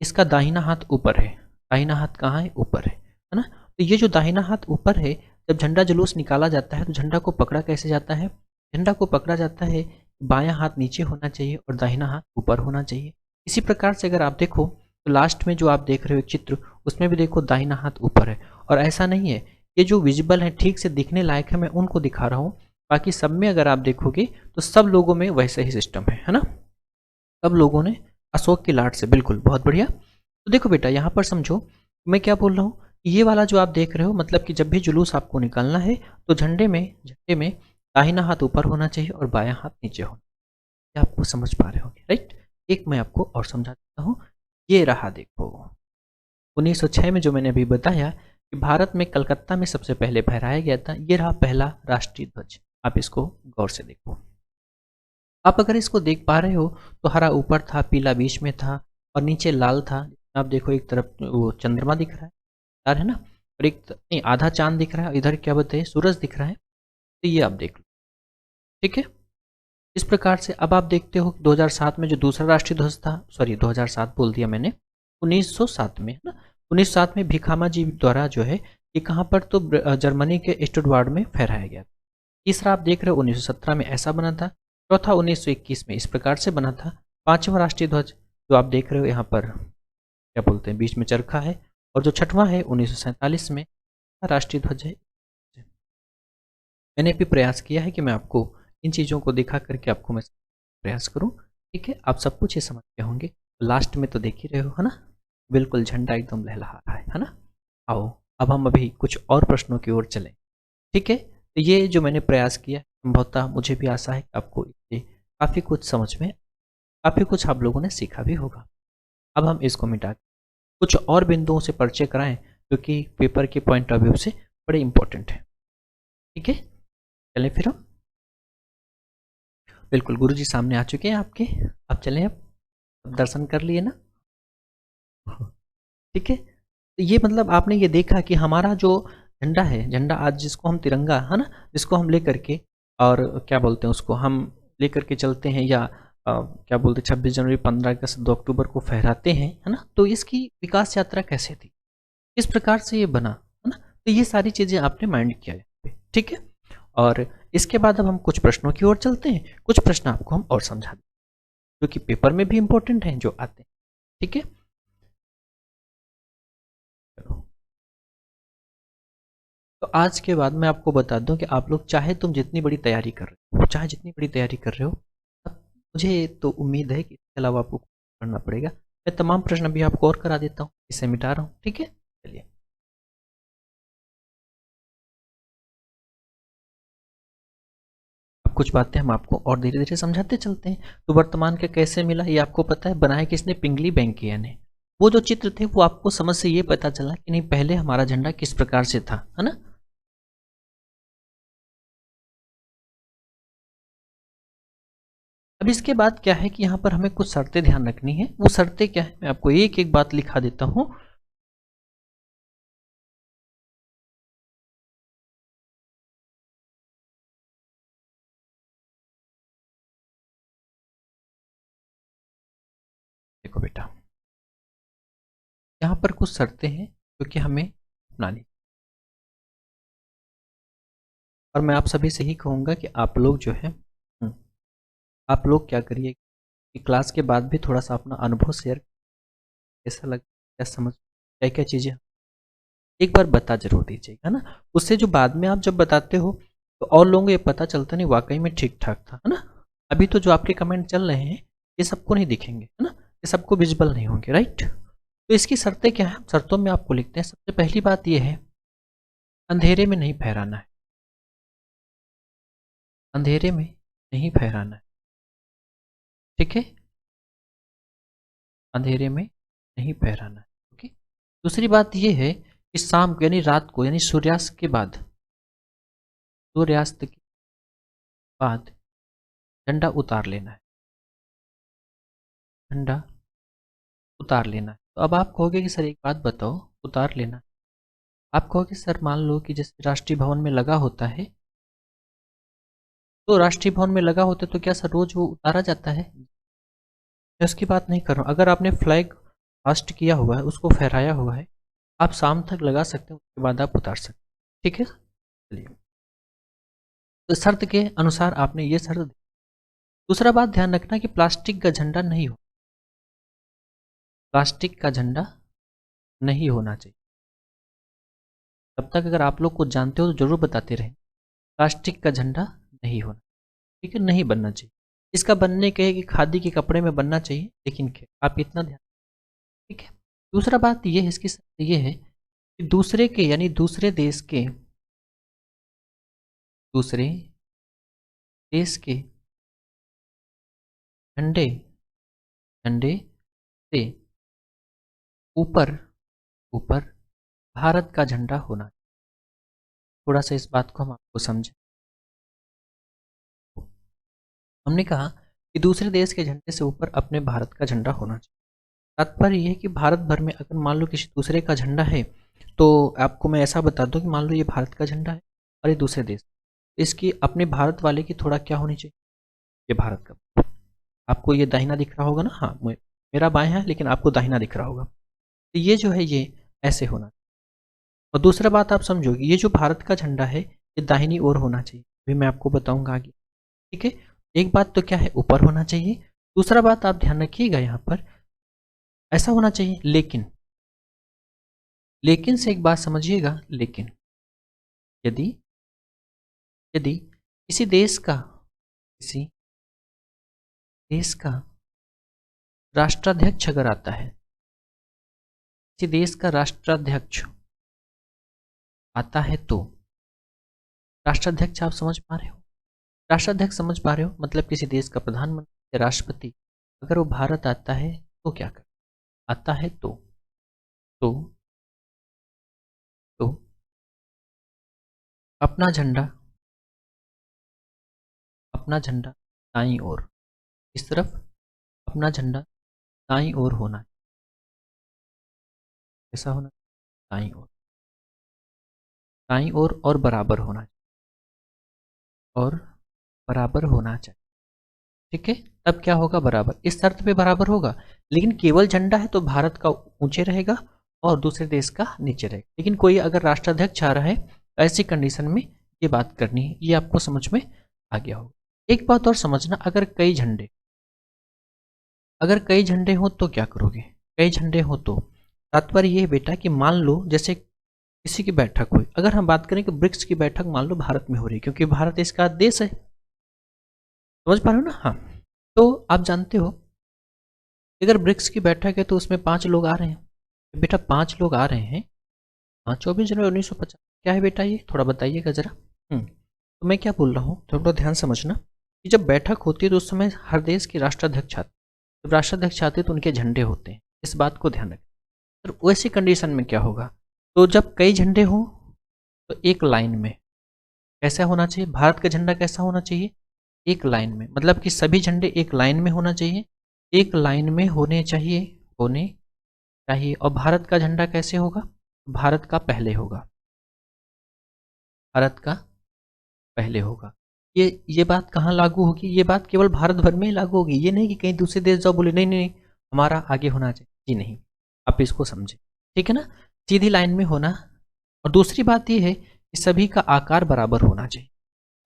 इसका दाहिना हाथ ऊपर है, दाहिना हाथ कहाँ है, ऊपर है ना। तो ये जो दाहिना हाथ ऊपर है, जब झंडा जुलूस निकाला जाता है तो झंडा को पकड़ा कैसे जाता है, झंडा को पकड़ा जाता है, बायां हाथ नीचे होना चाहिए और दाहिना हाथ ऊपर होना चाहिए। इसी प्रकार से अगर आप देखो तो लास्ट में जो आप देख रहे हो एक चित्र, उसमें भी देखो दाहिना हाथ ऊपर है, और ऐसा नहीं है, ये जो विजिबल है ठीक से दिखने लायक है, मैं उनको दिखा रहा हूँ, बाकी सब में अगर आप देखोगे तो सब लोगों में वैसे ही सिस्टम है ना, सब लोगों ने अशोक की लाट से, बिल्कुल बहुत बढ़िया। तो देखो बेटा यहाँ पर समझो मैं क्या बोल रहा हूँ, ये वाला जो आप देख रहे हो, मतलब कि जब भी जुलूस आपको निकालना है तो झंडे में दाहिना हाथ ऊपर होना चाहिए और बायां हाथ नीचे होना, ये आपको समझ पा रहे होंगे राइट। एक मैं आपको और समझा देता हूँ, ये रहा देखो, 1906 में जो मैंने अभी बताया कि भारत में कलकत्ता में सबसे पहले फहराया गया था, ये रहा पहला राष्ट्रीय ध्वज। आप इसको गौर से देखो, आप अगर इसको देख पा रहे हो तो हरा ऊपर था, पीला बीच में था, और नीचे लाल था। आप देखो एक तरफ वो चंद्रमा दिख रहा है, यार है ना, और एक नहीं आधा चांद दिख रहा है, इधर क्या बोलते हैं सूरज दिख रहा है, तो ये आप देख लो, ठीक है। इस प्रकार से अब आप देखते हो 2007 में जो दूसरा राष्ट्रीय ध्वज था, सॉरी 2007 बोल दिया मैंने, 1907 में है ना, 1907 में भिखामा जी द्वारा जो है ये कहाँ पर, तो जर्मनी के स्टुटगार्ट में फहराया गया। तीसरा आप देख रहे हो 1917 में ऐसा बना था, चौथा 1921 में इस प्रकार से बना था, पांचवा राष्ट्रीय ध्वज जो आप देख रहे हो यहाँ पर क्या बोलते हैं बीच में चरखा है, और जो छठवां है 1947 में राष्ट्रीय ध्वज है। मैंने भी प्रयास किया है कि मैं आपको इन चीज़ों को दिखा करके आपको मैं प्रयास करूं, ठीक है। आप सब कुछ ये समझ गए होंगे, लास्ट में तो देख ही रहे हो है ना, बिल्कुल झंडा एकदम लहलहा रहा है ना। आओ अब हम अभी कुछ और प्रश्नों की ओर चलें, ठीक है। तो ये जो मैंने प्रयास किया संभवतः मुझे भी आशा है कि आपको इससे काफ़ी कुछ समझ में, काफ़ी कुछ आप लोगों ने सीखा भी होगा। अब हम इसको मिटा के कुछ और बिंदुओं से परिचय कराएं, जो कि पेपर के पॉइंट ऑफ व्यू से बड़े इंपॉर्टेंट है, ठीक है। चलें फिर हम, बिल्कुल गुरुजी सामने आ चुके हैं आपके, आप चलें अब दर्शन कर लिए ना, ठीक है। तो ये मतलब आपने ये देखा कि हमारा जो झंडा है, झंडा आज जिसको हम तिरंगा है ना, जिसको हम लेकर के, और क्या बोलते हैं उसको हम लेकर के चलते हैं, या क्या बोलते हैं 26 जनवरी, 15 अगस्त, 2 अक्टूबर को फहराते हैं है ना, तो इसकी विकास यात्रा कैसे थी, किस प्रकार से ये बना है ना, तो ये सारी चीज़ें आपने माइंड किया है, ठीक है। और इसके बाद अब हम कुछ प्रश्नों की ओर चलते हैं, कुछ प्रश्न आपको हम और समझा दें जो कि पेपर में भी इंपॉर्टेंट हैं जो आते हैं, ठीक है। तो आज के बाद मैं आपको बता दूं कि आप लोग चाहे तुम जितनी बड़ी तैयारी कर रहे हो, चाहे जितनी बड़ी तैयारी कर रहे हो, अब मुझे तो उम्मीद है कि इसके अलावा आपको करना पड़ेगा, मैं तमाम प्रश्न भी आपको और करा देता हूँ, इसे मिटा रहा हूँ, ठीक है। चलिए अब कुछ बातें हम आपको और धीरे धीरे समझाते चलते हैं। तो वर्तमान का कैसे मिला ये आपको पता है, बनाया किसने, पिंगली वेंकैया ने। वो जो चित्र थे वो आपको समझ से ये पता चला कि नहीं पहले हमारा झंडा किस प्रकार से था, है ना। अब इसके बाद क्या है कि यहाँ पर हमें कुछ शर्तें ध्यान रखनी है, वो शर्तें क्या है मैं आपको एक एक बात लिखा देता हूँ। देखो बेटा, यहाँ पर कुछ शर्तें हैं जो कि हमें अपनानी, और मैं आप सभी से ही कहूँगा कि आप लोग जो है आप लोग क्या करिए कि क्लास के बाद भी थोड़ा सा अपना अनुभव शेयर, कैसा लग, क्या समझ, क्या क्या चीज़ें एक बार बता जरूर दीजिएगा ना। उससे जो बाद में आप जब बताते हो तो और लोगों को ये पता चलता नहीं वाकई में ठीक ठाक था, है ना। अभी तो जो आपके कमेंट चल रहे हैं ये सबको नहीं दिखेंगे, है ना, ये सबको विजिबल नहीं होंगे, राइट। तो इसकी शर्तें क्या है, शर्तों में आपको लिखते हैं। सबसे पहली बात ये है, अंधेरे में नहीं फहराना है, अंधेरे में नहीं फहराना है, ठीक है, अंधेरे में नहीं फहराना है, ओके। दूसरी बात ये है कि शाम को यानी रात को यानी सूर्यास्त के बाद, सूर्यास्त के बाद झंडा उतार लेना है, झंडा उतार लेना है। तो अब आप कहोगे कि सर एक बात बताओ, उतार लेना, आप कहोगे सर मान लो कि जैसे राष्ट्रीय भवन में लगा होता है, तो राष्ट्रीय भवन में लगा होता है तो क्या सर रोज वो उतारा जाता है, मैं उसकी बात नहीं कर रहा हूँ। अगर आपने फ्लैग हास्ट किया हुआ है, उसको फहराया हुआ है, आप शाम तक लगा सकते हैं, उसके बाद आप उतार सकते हैं, ठीक है। चलिए, तो शर्त के अनुसार आपने ये शर्त दी। दूसरा बात ध्यान रखना कि प्लास्टिक का झंडा नहीं हो, प्लास्टिक का झंडा नहीं होना चाहिए। तब तक अगर आप लोग कुछ जानते हो तो जरूर बताते रहें। प्लास्टिक का झंडा नहीं होना, ठीक है, नहीं बनना चाहिए। इसका बनने के कि खादी के कपड़े में बनना चाहिए, लेकिन क्या आप इतना ध्यान, ठीक है। दूसरा बात ये है, इसकी ये है कि दूसरे के यानी दूसरे देश के, दूसरे देश के झंडे, झंडे से ऊपर, ऊपर भारत का झंडा होना। थोड़ा सा इस बात को हम आपको समझें। हमने कहा कि दूसरे देश के झंडे से ऊपर अपने भारत का झंडा होना चाहिए। तात्पर्य यह है कि भारत भर में अगर मान लो किसी दूसरे का झंडा है, तो आपको मैं ऐसा बता दूं कि मान लो ये भारत का झंडा है और ये दूसरे देश, इसकी अपने भारत वाले की थोड़ा क्या होनी चाहिए, ये भारत का, आपको ये दाहिना दिख रहा होगा ना, हाँ मेरा बाएं है लेकिन आपको दाहिना दिख रहा होगा, तो ये जो है ये ऐसे होना। और दूसरा बात आप समझोगे, ये जो भारत का झंडा है ये दाहिनी ओर होना चाहिए, अभी मैं आपको बताऊंगा आगे, ठीक है। एक बात तो क्या है, ऊपर होना चाहिए। दूसरा बात आप ध्यान रखिएगा यहाँ पर ऐसा होना चाहिए, लेकिन, लेकिन से एक बात समझिएगा, लेकिन यदि, यदि किसी देश का, किसी देश का राष्ट्राध्यक्ष अगर आता है, किसी देश का राष्ट्राध्यक्ष आता है, तो राष्ट्राध्यक्ष आप समझ पा रहे हो, राष्ट्राध्यक्ष समझ पा रहे हो, मतलब किसी देश का प्रधानमंत्री या राष्ट्रपति अगर वो भारत आता है तो क्या कर, आता है तो तो अपना झंडा, अपना झंडा दाईं ओर, इस तरफ अपना झंडा दाईं ओर होना है, कैसा होना, दाईं ओर, दाईं ओर और बराबर होना चाहिए, और बराबर होना चाहिए, ठीक है। तब क्या होगा, बराबर, इस शर्त पे बराबर होगा, लेकिन केवल झंडा है तो भारत का ऊंचे रहेगा और दूसरे देश का नीचे रहेगा। लेकिन कोई अगर राष्ट्राध्यक्ष आ रहा है तो ऐसी कंडीशन में ये बात करनी है, ये आपको समझ में आ गया होगा। एक बात और समझना, अगर कई झंडे, अगर कई झंडे हो तो क्या करोगे, कई झंडे हो तो तात्पर्य ये बेटा कि मान लो जैसे किसी की बैठक हुई, अगर हम बात करें कि ब्रिक्स की बैठक मान लो भारत में हो रही है, क्योंकि भारत इसका देश है, समझ पा रहे हो ना, हाँ। तो आप जानते हो अगर ब्रिक्स की बैठक है तो उसमें 5 लोग आ रहे हैं, बेटा 5 लोग आ रहे हैं, हाँ 24 जनवरी 1950, क्या है बेटा ये, थोड़ा बताइएगा जरा। तो मैं क्या बोल रहा हूँ, थोड़ा ध्यान समझना कि जब बैठक होती है तो उस समय हर देश के राष्ट्राध्यक्ष आते हैं, जब राष्ट्राध्यक्ष आते हैं तो उनके झंडे होते हैं, इस बात को ध्यान रखें। तो वैसी कंडीशन में क्या होगा, तो जब कई झंडे हों तो एक लाइन में कैसा होना चाहिए, भारत का झंडा कैसा होना चाहिए, एक लाइन में, मतलब कि सभी झंडे एक लाइन में होना चाहिए, एक लाइन में होने चाहिए, होने चाहिए। और भारत का झंडा कैसे होगा, भारत का पहले होगा, भारत का पहले होगा। ये बात कहाँ लागू होगी, ये बात केवल भारत भर में ही लागू होगी, ये नहीं कि कहीं दूसरे देश जाओ बोले नहीं नहीं हमारा आगे होना चाहिए, जी नहीं, आप इसको समझे। ठीक है ना, सीधी लाइन में होना। और दूसरी बात यह है कि सभी का आकार बराबर होना चाहिए।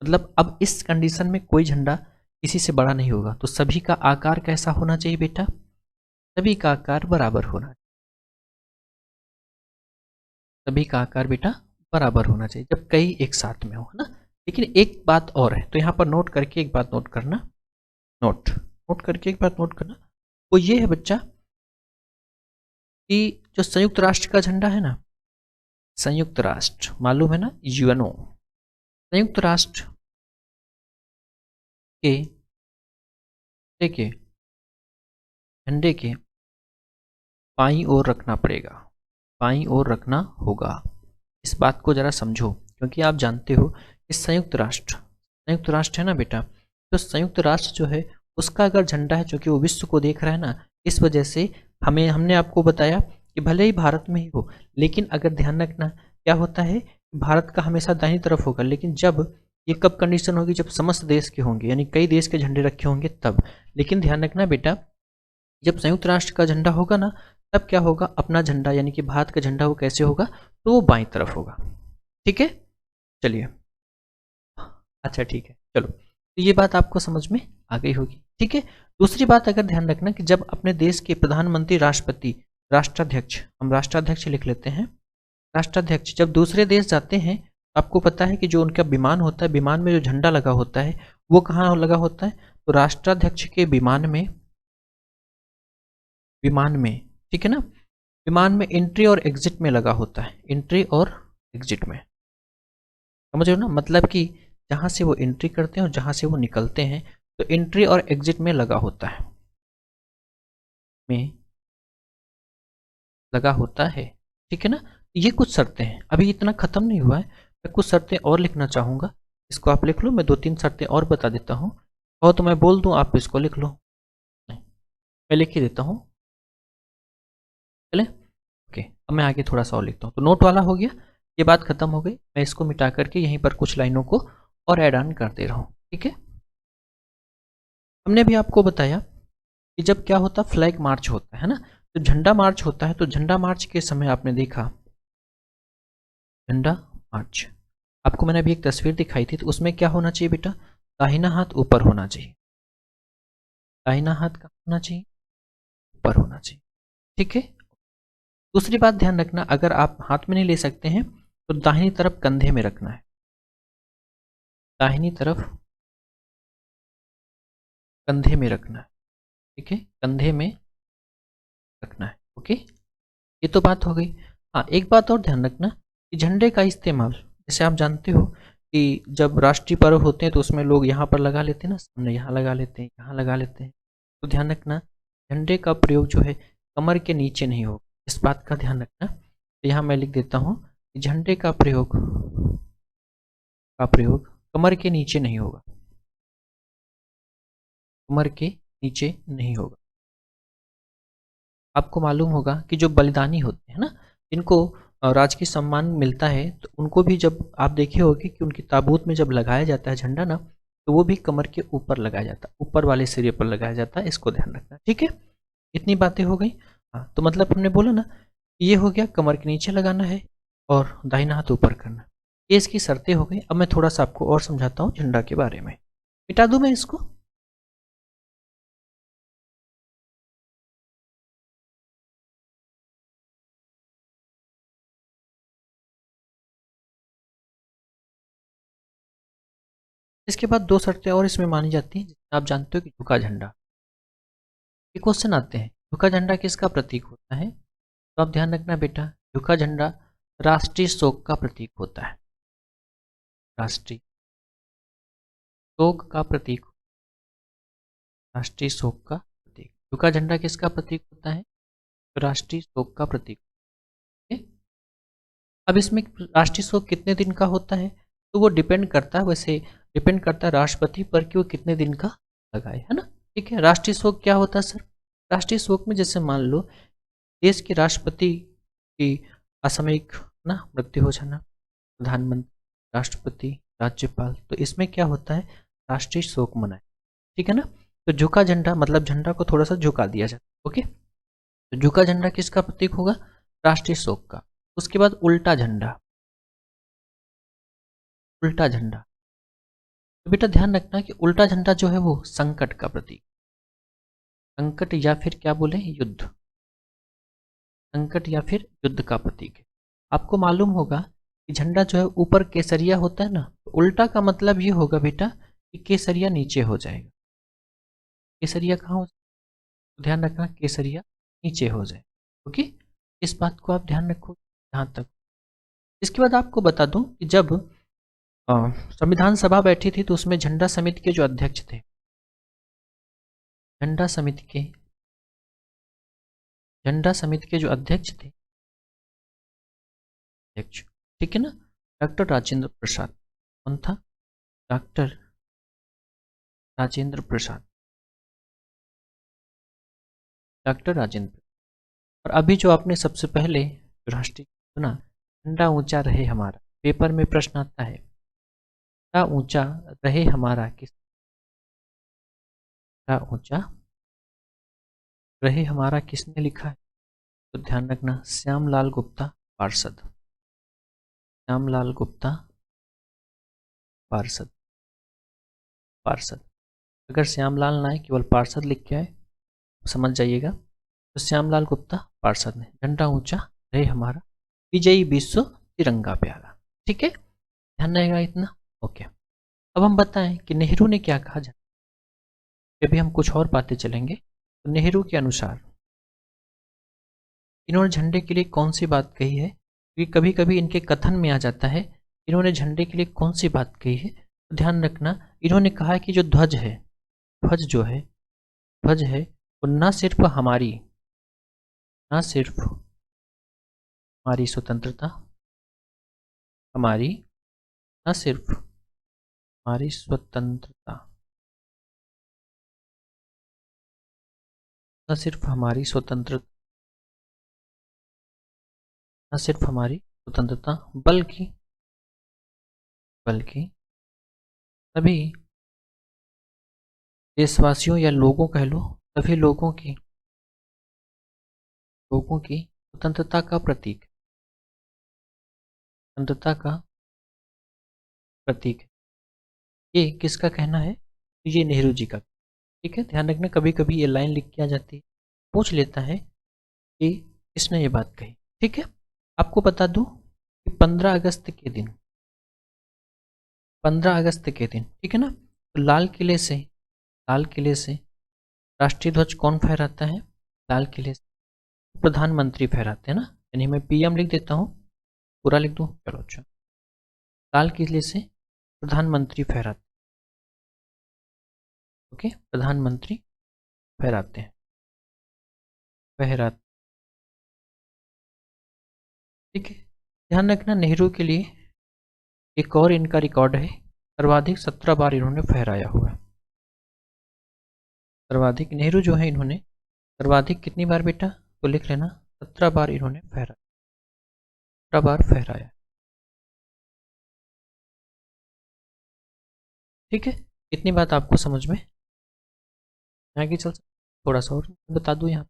मतलब अब इस कंडीशन में कोई झंडा किसी से बड़ा नहीं होगा, तो सभी का आकार कैसा होना चाहिए बेटा, सभी का आकार बराबर होना, सभी का आकार बेटा बराबर होना चाहिए जब कई एक साथ में हो, है ना। लेकिन एक बात और है, तो यहाँ पर नोट करके एक बात नोट करना, नोट करके एक बात नोट करना, वो ये है बच्चा कि जो संयुक्त राष्ट्र का झंडा है ना, संयुक्त राष्ट्र मालूम है ना, यूएनओ, संयुक्त राष्ट्र के झंडे के बाईं ओर रखना पड़ेगा, बाईं ओर रखना होगा। इस बात को जरा समझो, क्योंकि आप जानते हो कि संयुक्त राष्ट्र है ना बेटा, तो संयुक्त राष्ट्र जो है उसका अगर झंडा है, जो कि वो विश्व को देख रहा है ना, इस वजह से हमने आपको बताया कि भले ही भारत में ही हो, लेकिन अगर ध्यान रखना क्या होता है, भारत का हमेशा दाहिनी तरफ होगा, लेकिन जब ये कब कंडीशन होगी, जब समस्त देश के होंगे, यानी कई देश के झंडे रखे होंगे तब। लेकिन ध्यान रखना बेटा, जब संयुक्त राष्ट्र का झंडा होगा ना, तब क्या होगा, अपना झंडा यानी कि भारत का झंडा वो कैसे होगा, तो वो बाईं तरफ होगा। ठीक है, चलिए, अच्छा ठीक है, चलो, तो ये बात आपको समझ में आ गई होगी। ठीक है, दूसरी बात अगर ध्यान रखना कि जब अपने देश के प्रधानमंत्री, राष्ट्रपति, राष्ट्राध्यक्ष, हम राष्ट्राध्यक्ष लिख लेते हैं, राष्ट्राध्यक्ष जब दूसरे देश जाते हैं, आपको पता है कि जो उनका विमान होता है, विमान में जो झंडा लगा होता है वो कहाँ लगा होता है, तो राष्ट्राध्यक्ष के विमान में, ठीक है ना, विमान में एंट्री और एग्जिट में लगा होता है, एंट्री और एग्जिट में, समझ रहे हो ना, मतलब कि जहाँ से वो एंट्री करते हैं और जहाँ से वो निकलते हैं, तो एंट्री और एग्जिट में लगा होता है, ठीक है ना। ये कुछ शर्तें हैं, अभी इतना खत्म नहीं हुआ है, मैं कुछ शर्तें और लिखना चाहूँगा, इसको आप लिख लो, मैं 2-3 शर्तें और बता देता हूँ, और तो मैं बोल दूँ आप इसको लिख लो, मैं लिख ही देता हूँ, चले, ओके। अब मैं आगे थोड़ा सा और लिखता हूँ, तो नोट वाला हो गया, ये बात खत्म हो गई, मैं इसको मिटा करके यहीं पर कुछ लाइनों को और ऐड ऑन कर दे रहा हूँ। ठीक है, हमने भी आपको बताया कि जब क्या होता, फ्लैग मार्च होता है ना, जब झंडा मार्च होता है, तो झंडा मार्च के समय आपने देखा, झंडा मार्च, आपको मैंने अभी एक तस्वीर दिखाई थी, तो उसमें क्या होना चाहिए बेटा, दाहिना हाथ ऊपर होना चाहिए, दाहिना हाथ कहाँ होना चाहिए, ऊपर होना चाहिए। ठीक है, दूसरी बात ध्यान रखना, अगर आप हाथ में नहीं ले सकते हैं तो दाहिनी तरफ कंधे में रखना है, दाहिनी तरफ कंधे में रखना है, ठीक है, कंधे में रखना है। ओके, ये तो बात हो गई। हाँ, एक बात और ध्यान रखना कि झंडे का इस्तेमाल, जैसे आप जानते हो कि जब राष्ट्रीय पर्व होते हैं तो उसमें लोग यहाँ पर लगा लेते हैं ना, सामने यहाँ लगा लेते हैं, यहाँ लगा लेते हैं, तो ध्यान रखना झंडे का प्रयोग जो है कमर के नीचे नहीं होगा, इस बात का ध्यान रखना। तो यहाँ मैं लिख देता हूँ कि झंडे का प्रयोग कमर के नीचे नहीं होगा, कमर के नीचे नहीं होगा। आपको मालूम होगा कि जो बलिदानी होते हैं ना, जिनको राजकीय सम्मान मिलता है, तो उनको भी जब आप देखे होगे कि उनकी ताबूत में जब लगाया जाता है झंडा ना, तो वो भी कमर के ऊपर लगाया जाता है, ऊपर वाले सिरे पर लगाया जाता है, इसको ध्यान रखना। ठीक है, इतनी बातें हो गई। हाँ, तो मतलब हमने बोला ना, ये हो गया कमर के नीचे लगाना है और दाहिना हाथ ऊपर करना, ये इसकी शर्तें हो गई। अब मैं थोड़ा सा आपको और समझाता हूँ झंडा के बारे में, मिटा दूँ मैं इसको, इसके बाद 2 शर्तें और इसमें मानी जाती हैं। आप जानते हो कि झुका झंडा, ये क्वेश्चन आते हैं, झुका झंडा किसका प्रतीक होता है, तो आप ध्यान रखना बेटा, झुका झंडा राष्ट्रीय शोक का प्रतीक होता है, राष्ट्रीय शोक का प्रतीक, राष्ट्रीय शोक का प्रतीक। झुका झंडा किसका प्रतीक होता है, तो राष्ट्रीय शोक का प्रतीक। ठीक है? अब इसमें राष्ट्रीय शोक कितने दिन का होता है, तो वो डिपेंड करता है, वैसे डिपेंड करता है राष्ट्रपति पर कि वो कितने दिन का लगाए, है ना। ठीक है, राष्ट्रीय शोक क्या होता है सर, राष्ट्रीय शोक में जैसे मान लो देश के राष्ट्रपति की असामयिक ना मृत्यु हो जाना, प्रधानमंत्री, राष्ट्रपति, राज्यपाल, तो इसमें क्या होता है, राष्ट्रीय शोक मनाए। ठीक है ना, तो झुका झंडा मतलब झंडा को थोड़ा सा झुका दिया जाता है। ओके, तो झुका झंडा किसका प्रतीक होगा, राष्ट्रीय शोक का। उसके बाद उल्टा झंडा, उल्टा झंडा। तो बेटा ध्यान रखना कि उल्टा झंडा जो है वो संकट का प्रतीक, संकट या फिर क्या बोले युद्ध, संकट या फिर युद्ध का प्रतीक है। आपको मालूम होगा कि झंडा जो है ऊपर केसरिया होता है ना, तो उल्टा का मतलब ये होगा बेटा कि केसरिया नीचे हो जाएगा। केसरिया कहाँ हो जाएगा, ध्यान रखना केसरिया नीचे हो जाए। ओके, इस बात को आप ध्यान रखो यहाँ तक। इसके बाद आपको बता दूं कि जब संविधान सभा बैठी थी तो उसमें झंडा समिति के जो अध्यक्ष थे, झंडा समिति के, झंडा समिति के जो अध्यक्ष थे, अध्यक्ष, ठीक है ना, डॉक्टर राजेंद्र प्रसाद। कौन था, डॉक्टर राजेंद्र प्रसाद, डॉक्टर राजेंद्र। और अभी जो आपने सबसे पहले राष्ट्रीय सुना, झंडा ऊंचा रहे हमारा, पेपर में प्रश्न आता है, झंडा ऊंचा रहे हमारा, किस, झंडा ऊंचा रहे हमारा किसने लिखा है, तो ध्यान रखना श्यामलाल गुप्ता पार्षद, श्यामलाल गुप्ता पार्षद, पार्षद। अगर श्यामलाल ना है केवल पार्षद लिख के आए समझ जाइएगा, तो श्यामलाल गुप्ता पार्षद ने झंडा ऊंचा रहे हमारा, विजयी विश्व तिरंगा प्यारा। ठीक है, ध्यान रहेगा इतना। ओके, अब हम बताएं कि नेहरू ने क्या कहा। अभी हम कुछ और बातें चलेंगे। तो नेहरू के अनुसार इन्होंने झंडे के लिए कौन सी बात कही है, क्योंकि कभी कभी इनके कथन में आ जाता है इन्होंने झंडे के लिए कौन सी बात कही है। तो ध्यान रखना, इन्होंने कहा कि जो ध्वज है, ध्वज जो है, ध्वज है वो न सिर्फ हमारी, न सिर्फ हमारी स्वतंत्रता, हमारी, न सिर्फ हमारी स्वतंत्रता, न सिर्फ हमारी स्वतंत्रता, न सिर्फ हमारी स्वतंत्रता, बल्कि, बल्कि सभी देशवासियों या लोगों कह लो, सभी लोगों की, लोगों की स्वतंत्रता का प्रतीक, स्वतंत्रता का प्रतीक। ये किसका कहना है, ये नेहरू जी का। ठीक है, ध्यान रखना कभी कभी ये लाइन लिख के आ जाती है, पूछ लेता है कि किसने ये बात कही। ठीक है, आपको बता दूं कि 15 अगस्त के दिन, 15 अगस्त के दिन, ठीक है ना, तो लाल किले से, लाल किले से राष्ट्रीय ध्वज कौन फहराता है, लाल किले से प्रधानमंत्री फहराते हैं ना, यानी मैं पीएम लिख देता हूँ, पूरा लिख दूँ, चलो अच्छा, लाल किले से प्रधानमंत्री फहराते, ओके, प्रधानमंत्री फहराते हैं, फहराते। ठीक है, ध्यान रखना नेहरू के लिए एक और इनका रिकॉर्ड है, सर्वाधिक 17 बार इन्होंने फहराया हुआ है। सर्वाधिक नेहरू जो है इन्होंने सर्वाधिक कितनी बार बेटा, तो लिख लेना 17 बार इन्होंने फहराया, 17 बार फहराया। ठीक है, इतनी बात आपको समझ में आगे चल सकती। थोड़ा सा और बता दूं, यहाँ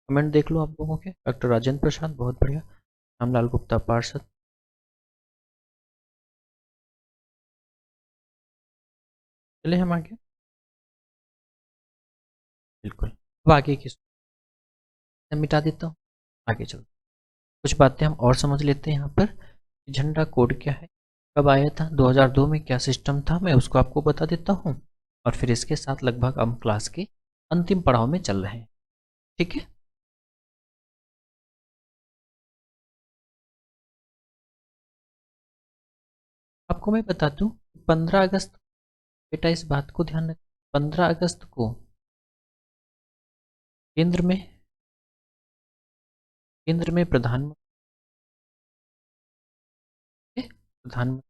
कमेंट देख लो आप लोगों के, डॉक्टर राजेंद्र प्रसाद बहुत बढ़िया, रामलाल गुप्ता पार्षद। चले हम आगे, बिल्कुल। अब आगे की मिटा देता हूँ, आगे चलो, कुछ बातें हम और समझ लेते हैं यहाँ पर। झंडा कोड क्या है, कब आया था, 2002 में क्या सिस्टम था, मैं उसको आपको बता देता हूँ, और फिर इसके साथ लगभग हम क्लास के अंतिम पड़ाव में चल रहे हैं। ठीक है, आपको मैं बता दूं 15 अगस्त, बेटा इस बात को ध्यान रख, 15 अगस्त को केंद्र में, केंद्र में प्रधानमंत्री, प्रधानमंत्री,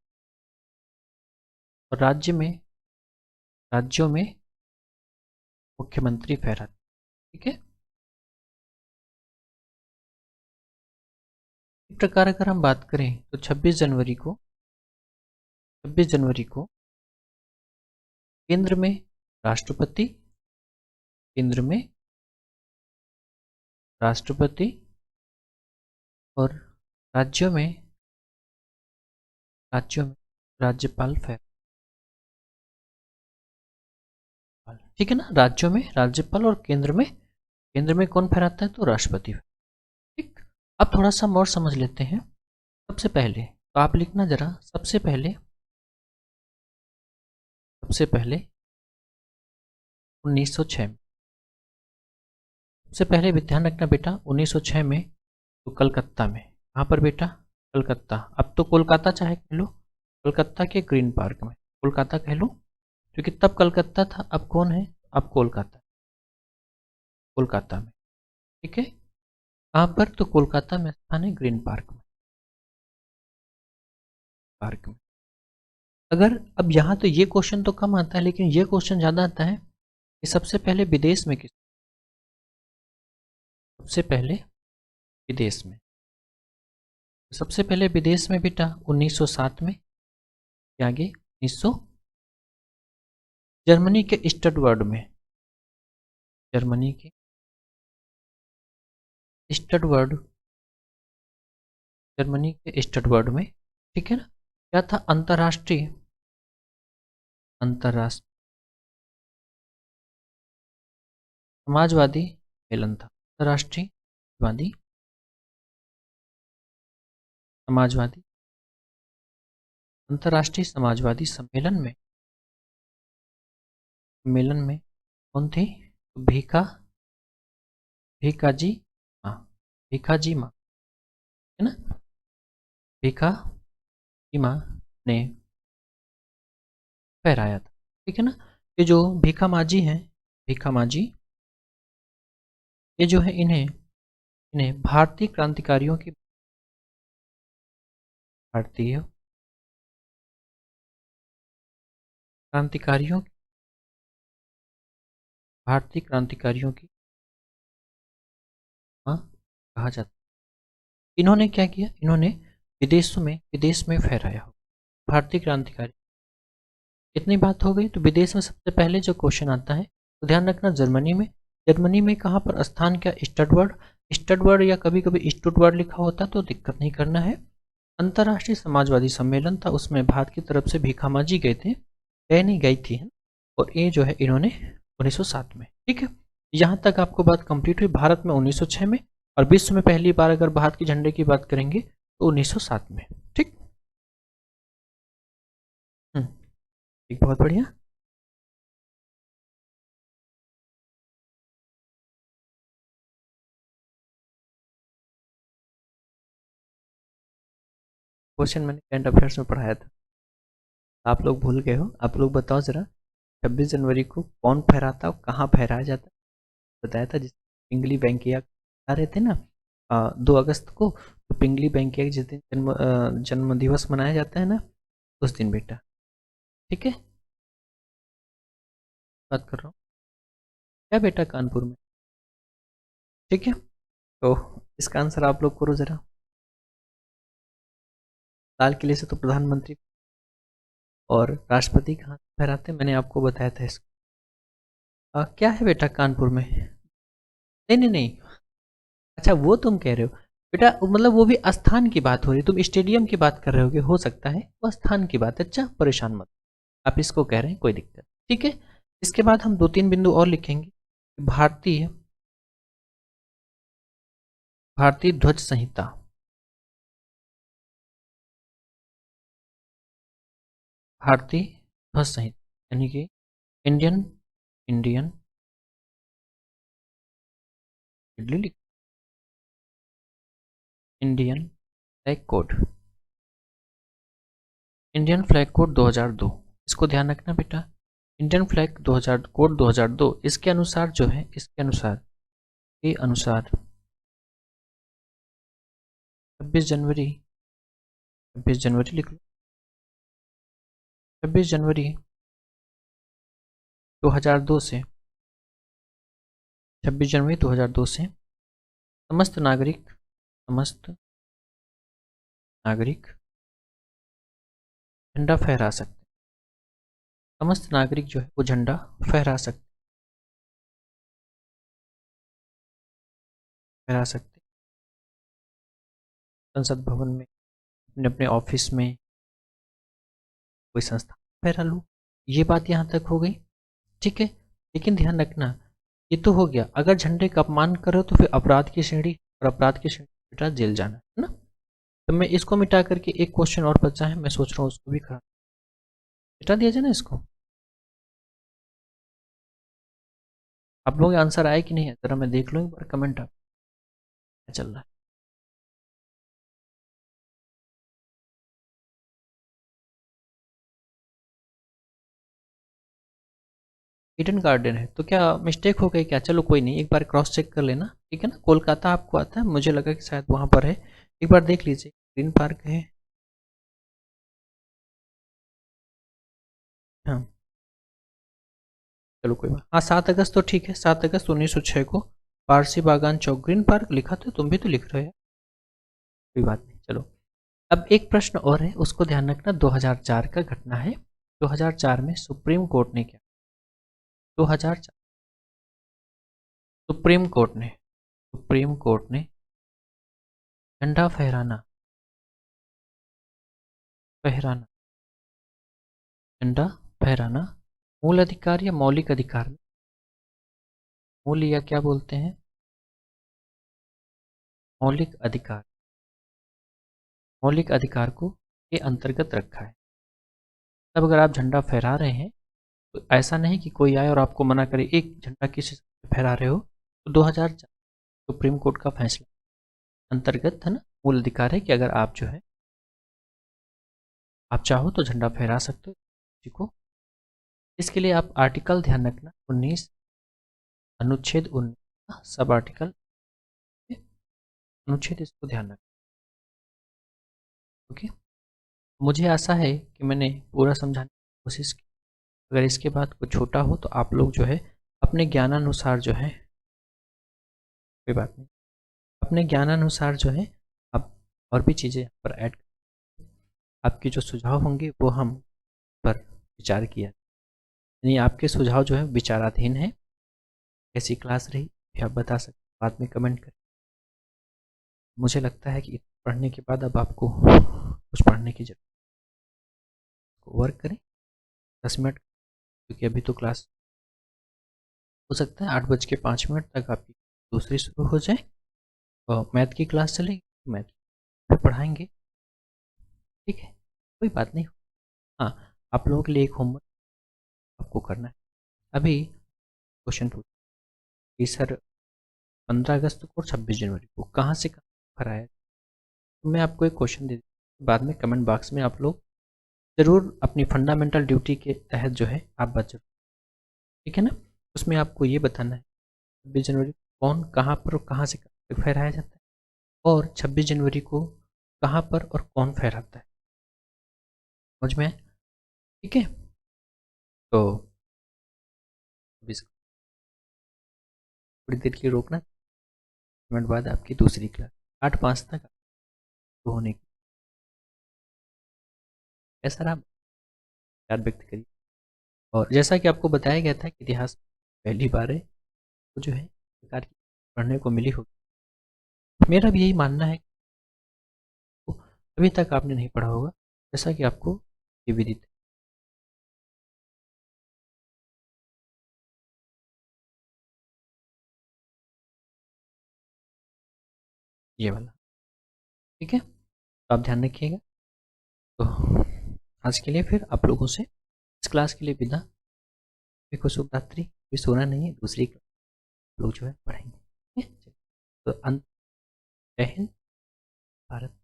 और राज्य में, राज्यों में मुख्यमंत्री फहराते। ठीक है, इस प्रकार अगर हम बात करें तो 26 जनवरी को, 26 जनवरी को केंद्र में राष्ट्रपति, केंद्र में राष्ट्रपति और राज्यों में राज्यपाल फहराता। ठीक है ना, राज्यों में राज्यपाल और केंद्र में कौन फहराता है, तो राष्ट्रपति। ठीक, अब थोड़ा सा और समझ लेते हैं। सबसे पहले तो आप लिखना जरा, सबसे पहले 1906 में, सबसे पहले भी ध्यान रखना बेटा 1906 में, तो कलकत्ता में। कहाँ पर बेटा, कलकत्ता। अब तो कोलकाता चाहे कह लो, कलकत्ता के ग्रीन पार्क में कोलकाता कह लो, क्योंकि तब कलकत्ता था, अब कौन है, अब कोलकाता, कोलकाता में। ठीक है, कहाँ पर, तो कोलकाता में स्थान है ग्रीन पार्क में। अगर अब यहाँ तो ये क्वेश्चन तो कम आता है, लेकिन ये क्वेश्चन ज़्यादा आता है कि सबसे पहले विदेश में किस, सबसे पहले विदेश में, सबसे पहले विदेश में बेटा 1907 में, आगे 1900, जर्मनी के स्टडवर्ड में, जर्मनी के स्टडवर्ड, जर्मनी के स्टडवर्ड में। ठीक है ना, क्या था, अंतरराष्ट्रीय समाजवादी सम्मेलन था, अंतरराष्ट्रीय समाजवादी अंतरराष्ट्रीय समाजवादी सम्मेलन में कौन थे, तो भीकाजी माँ, भीकाजी माँ, है ना, भीकाजी माँ ने फहराया था। ठीक है ना, ये जो भीखा मांझी हैं, भीखा मांझी, ये जो है इन्हें भारतीय क्रांतिकारियों की, भारतीय क्रांतिकारियों भारतीय क्रांतिकारियों की माँ कहा जाता है। इन्होंने क्या किया, इन्होंने विदेश में फहराया हो भारतीय क्रांतिकारी। इतनी बात हो गई, तो विदेश में सबसे पहले जो क्वेश्चन आता है, तो ध्यान रखना जर्मनी में कहाँ पर, स्थान क्या, स्टडवर्ड या कभी कभी स्टुटवर्ड लिखा होता तो दिक्कत नहीं करना है। अंतर्राष्ट्रीय समाजवादी सम्मेलन था, उसमें भारत की तरफ से भीखा मांझी गए थे, गई थी, और ये जो है इन्होंने 1907 में। ठीक है, यहाँ तक आपको बात कंप्लीट हुई। भारत में 1906 में, और विश्व में पहली बार अगर भारत के झंडे की बात करेंगे तो 1907 में। ठीक, ठीक, बहुत बढ़िया। क्वेश्चन मैंने करंट अफेयर्स में पढ़ाया था, आप लोग भूल गए हो। आप लोग बताओ जरा, 26 जनवरी को कौन फहराता और कहाँ फहराया जाता, बताया था जिस पिंगली वेंकैया आ रहे थे ना 2 अगस्त को, तो पिंगली वेंकैया जिस दिन जन्म दिवस मनाया जाता है ना, उस दिन बेटा। ठीक है, बात कर रहा हूँ क्या बेटा, कानपुर में। ठीक है, तो इसका आंसर आप लोग करो जरा। लाल किले से तो प्रधानमंत्री और राष्ट्रपति कहाँ फहराते, मैंने आपको बताया था इसको। क्या है बेटा कानपुर में, नहीं नहीं नहीं, अच्छा वो तुम कह रहे हो बेटा, मतलब वो भी स्थान की बात हो रही, तुम स्टेडियम की बात कर रहे होगे, हो सकता है वो स्थान की बात है। अच्छा परेशान मत, आप इसको कह रहे हैं, कोई दिक्कत। ठीक है, इसके बाद हम 2-3 बिंदु और लिखेंगे। भारतीय भारतीय ध्वज संहिता, भारतीय ध्वज संहिता यानी कि Indian Indian Indian flag code, Indian flag code 2002, इसको ध्यान रखना बेटा। इंडियन फ्लैग 2000 कोड 2002, इसके अनुसार जो है, इसके अनुसार, के अनुसार 26 जनवरी, 26 जनवरी लिख लो, 26 जनवरी 2002 से, 26 जनवरी 2002 से समस्त नागरिक झंडा फहरा सकते, समस्त नागरिक जो है वो झंडा फहरा सकते संसद भवन में, अपने अपने ऑफिस में, कोई संस्था फहरा लो। ये बात यहाँ तक हो गई, ठीक है। लेकिन ध्यान रखना, ये तो हो गया, अगर झंडे का अपमान करो तो फिर अपराध की श्रेणी, और अपराध की श्रेणी बेटा जेल जाना है ना। तो मैं इसको मिटा करके एक क्वेश्चन और बचा है, मैं सोच रहा हूँ उसको भी खड़ा मिटा दिया जाए ना इसको। आप लोग आंसर आए कि नहीं है जरा मैं देख लूँ एक बार कमेंट, आप क्या चल रहा है। ईडन गार्डन है तो क्या मिस्टेक हो गई क्या? चलो कोई नहीं, एक बार क्रॉस चेक कर लेना, ठीक है ना। कोलकाता आपको आता है, मुझे लगा कि शायद वहां पर है, एक बार देख लीजिए। ग्रीन पार्क है, हाँ चलो कोई बात, हाँ 7 अगस्त तो ठीक है, 7 अगस्त 1906 को पारसी बागान चौक, ग्रीन पार्क लिखा था, तुम भी तो लिख रहे हो, कोई बात नहीं चलो। अब एक प्रश्न और है, उसको ध्यान रखना, 2004 का घटना है। 2004 में सुप्रीम कोर्ट ने क्या, 2004 सुप्रीम कोर्ट ने झंडा फहराना, फहराना झंडा फहराना मूल अधिकार या मौलिक अधिकार में, मूल या क्या बोलते हैं, मौलिक अधिकार, मौलिक अधिकार को के अंतर्गत रखा है। तब अगर आप झंडा फहरा रहे हैं तो ऐसा नहीं कि कोई आए और आपको मना करे, एक झंडा किस हिसाब से फहरा रहे हो, तो 2004 सुप्रीम कोर्ट का फैसला अंतर्गत है ना, मूल अधिकार है कि अगर आप जो है आप चाहो तो झंडा फहरा सकते हो किसी को। इसके लिए आप आर्टिकल ध्यान रखना, 19 अनुच्छेद 19 सब आर्टिकल अनुच्छेद, इसको ध्यान रखना, ओके। मुझे आशा है कि मैंने पूरा समझाने की कोशिश की। अगर इसके बाद कुछ छोटा हो तो आप लोग जो है अपने ज्ञानानुसार जो है, कोई बात नहीं, अपने ज्ञानानुसार जो है आप और भी चीज़ें यहाँ पर ऐड, आपके जो सुझाव होंगे वो हम पर विचार किया, यानी आपके सुझाव जो है विचाराधीन है। कैसी क्लास रही ये आप बता सकते, बाद में कमेंट करें। मुझे लगता है कि पढ़ने के बाद अब आपको कुछ पढ़ने की जरूरत, वर्क करें 10 मिनट, क्योंकि अभी तो क्लास हो सकता है 8:05 तक आपकी दूसरी शुरू हो जाए, और मैथ की क्लास चलेगी, मैथ में पढ़ाएंगे, ठीक है, कोई बात नहीं। हाँ, आप लोगों के लिए एक होमवर्क आपको करना है, अभी क्वेश्चन पूछ कि सर 15 अगस्त को और 26 जनवरी को कहाँ से कहाँ कराया, तो मैं आपको एक क्वेश्चन दे दूँ, बाद में कमेंट बॉक्स में आप लोग ज़रूर अपनी फंडामेंटल ड्यूटी के तहत जो है आप बात जरूर, ठीक है ना। उसमें आपको ये बताना है 26 जनवरी कौन कहाँ पर और कहाँ से फहराया जाता है, और 26 जनवरी को कहाँ पर और कौन फहराता है, समझ में आया? ठीक है, तो अब इसको थोड़ी देर के लिए रोकना, मिनट बाद आपकी दूसरी क्लास 8:05 तक तो होने की, ऐसा आप विचार व्यक्त करिए। और जैसा कि आपको बताया गया था कि इतिहास पहली बार है तो जो है प्रकार की पढ़ने को मिली होगी, मेरा भी यही मानना है, तो अभी तक आपने नहीं पढ़ा होगा जैसा कि आपको ये विदित है, ये वाला, ठीक है, तो आप ध्यान रखिएगा। तो आज के लिए फिर आप लोगों से इस क्लास के लिए विदा, को शुभ रात्रि, भी सोना नहीं है, दूसरी क्लास लोग जो है पढ़ेंगे, ठीक है? तो अंत, जय हिंद, भारत,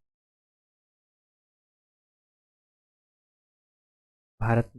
भारत